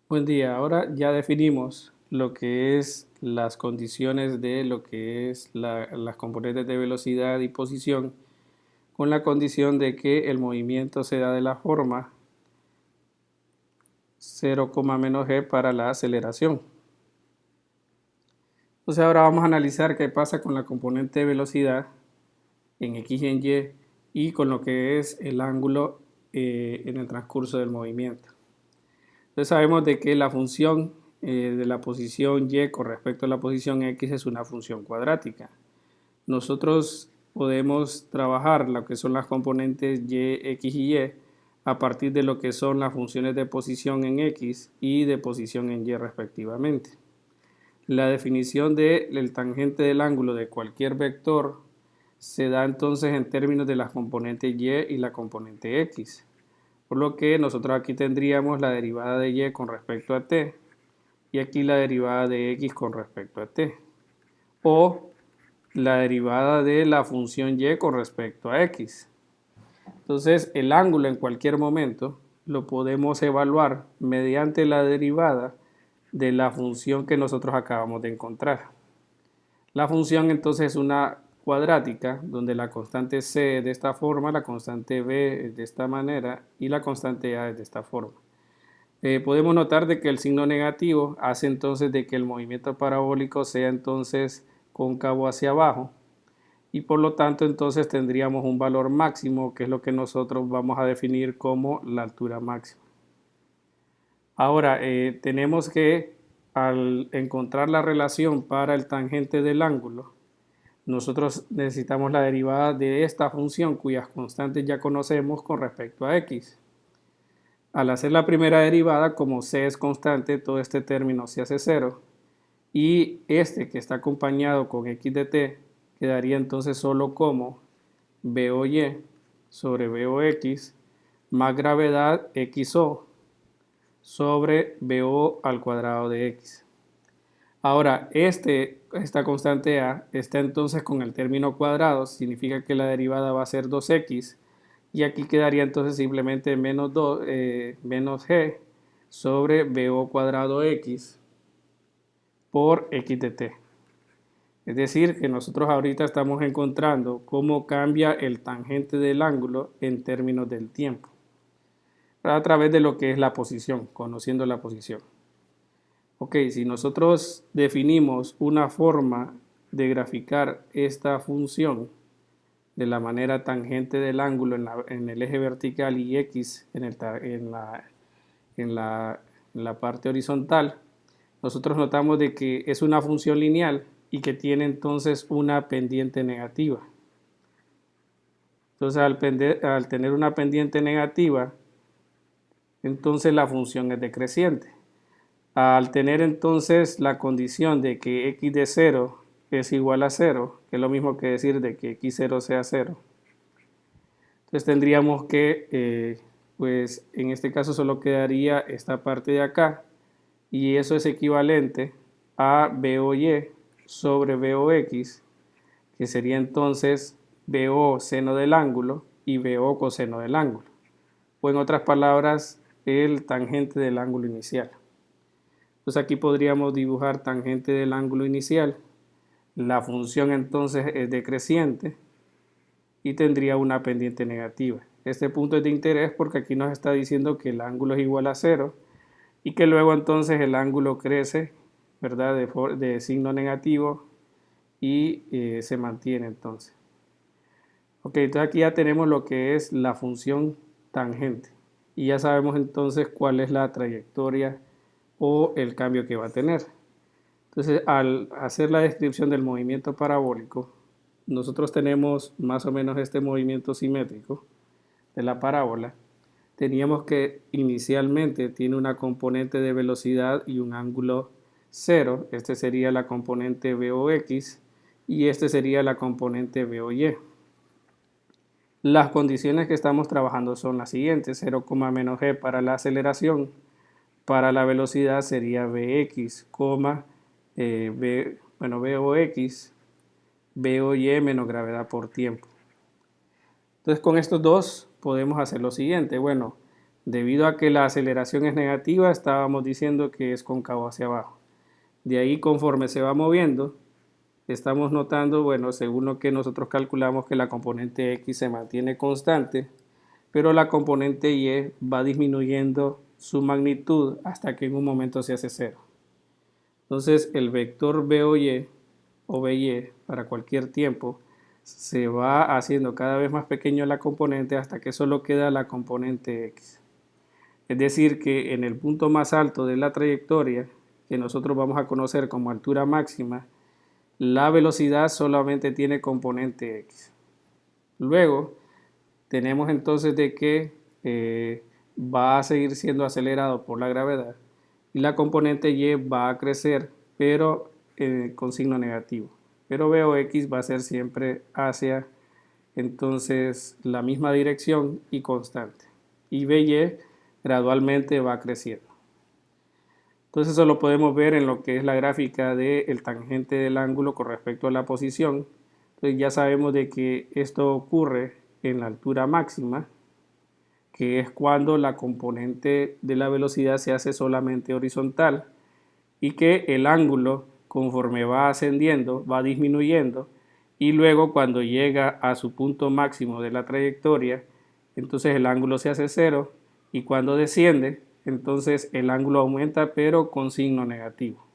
Buen día. Ahora ya definimos lo que es las condiciones de lo que es las componentes de velocidad y posición con la condición de que el movimiento se da de la forma 0, menos g para la aceleración. Entonces ahora vamos a analizar qué pasa con la componente de velocidad en x y en y con lo que es el ángulo en el transcurso del movimiento. Entonces sabemos de que la función de la posición y con respecto a la posición x es una función cuadrática. Nosotros podemos trabajar lo que son las componentes y, x y a partir de lo que son las funciones de posición en x y de posición en y respectivamente. La definición del tangente del ángulo de cualquier vector se da entonces en términos de las componentes y la componente x. Por lo que nosotros aquí tendríamos la derivada de y con respecto a t y aquí la derivada de x con respecto a t. O la derivada de la función y con respecto a x. Entonces el ángulo en cualquier momento lo podemos evaluar mediante la derivada de la función que nosotros acabamos de encontrar. La función entonces es una cuadrática donde la constante c es de esta forma, la constante b es de esta manera y la constante a es de esta forma. Podemos notar de que el signo negativo hace entonces de que el movimiento parabólico sea entonces cóncavo hacia abajo y por lo tanto entonces tendríamos un valor máximo que es lo que nosotros vamos a definir como la altura máxima. Ahora tenemos que al encontrar la relación para el tangente del ángulo nosotros necesitamos la derivada de esta función cuyas constantes ya conocemos con respecto a x. Al hacer la primera derivada, como c es constante, todo este término se hace cero. Y este que está acompañado con x de t quedaría entonces solo como BOY sobre BOX más gravedad XO sobre BO al cuadrado de x. Ahora, esta constante a está entonces con el término cuadrado, significa que la derivada va a ser 2x y aquí quedaría entonces simplemente menos g sobre BO cuadrado x por x de t. Es decir, que nosotros ahorita estamos encontrando cómo cambia el tangente del ángulo en términos del tiempo, a través de lo que es la posición, conociendo la posición. Ok, si nosotros definimos una forma de graficar esta función de la manera tangente del ángulo en el eje vertical y x en la parte horizontal, nosotros notamos de que es una función lineal y que tiene entonces una pendiente negativa. Entonces al tener una pendiente negativa, entonces la función es decreciente. Al tener entonces la condición de que x de 0 es igual a 0, que es lo mismo que decir de que x0 sea 0, entonces tendríamos que, pues en este caso solo quedaría esta parte de acá, y eso es equivalente a BOY sobre BOX, que sería entonces BO seno del ángulo y BO coseno del ángulo, o en otras palabras, el tangente del ángulo inicial. Entonces aquí podríamos dibujar tangente del ángulo inicial, la función entonces es decreciente y tendría una pendiente negativa. Este punto es de interés porque aquí nos está diciendo que el ángulo es igual a 0 y que luego entonces el ángulo crece, ¿verdad? De signo negativo y se mantiene entonces. Ok, entonces aquí ya tenemos lo que es la función tangente y ya sabemos entonces cuál es la trayectoria o el cambio que va a tener. Entonces, al hacer la descripción del movimiento parabólico, nosotros tenemos más o menos este movimiento simétrico de la parábola. Teníamos que inicialmente tiene una componente de velocidad y un ángulo cero. Este sería la componente BOX y este sería la componente BOY. Las condiciones que estamos trabajando son las siguientes: 0, menos g para la aceleración. Para la velocidad sería Bx, BOX, BOY menos gravedad por tiempo. Entonces con estos dos podemos hacer lo siguiente. Bueno, Debido a que la aceleración es negativa, estábamos diciendo que es cóncavo hacia abajo. De ahí, conforme se va moviendo, estamos notando, bueno, según lo que nosotros calculamos, que la componente X se mantiene constante, pero la componente Y va disminuyendo su magnitud hasta que en un momento se hace cero. Entonces, el vector B o BY para cualquier tiempo se va haciendo cada vez más pequeño la componente hasta que solo queda la componente X. Es decir, que en el punto más alto de la trayectoria, que nosotros vamos a conocer como altura máxima, la velocidad solamente tiene componente X. Luego, tenemos entonces de que va a seguir siendo acelerado por la gravedad y la componente Y va a crecer, pero con signo negativo. Pero B o X va a ser siempre hacia entonces la misma dirección y constante. Y BY gradualmente va creciendo. Entonces eso lo podemos ver en lo que es la gráfica del tangente del ángulo con respecto a la posición. Entonces ya sabemos de que esto ocurre en la altura máxima, que es cuando la componente de la velocidad se hace solamente horizontal y que el ángulo conforme va ascendiendo va disminuyendo y luego cuando llega a su punto máximo de la trayectoria, entonces el ángulo se hace cero y cuando desciende, entonces el ángulo aumenta pero con signo negativo.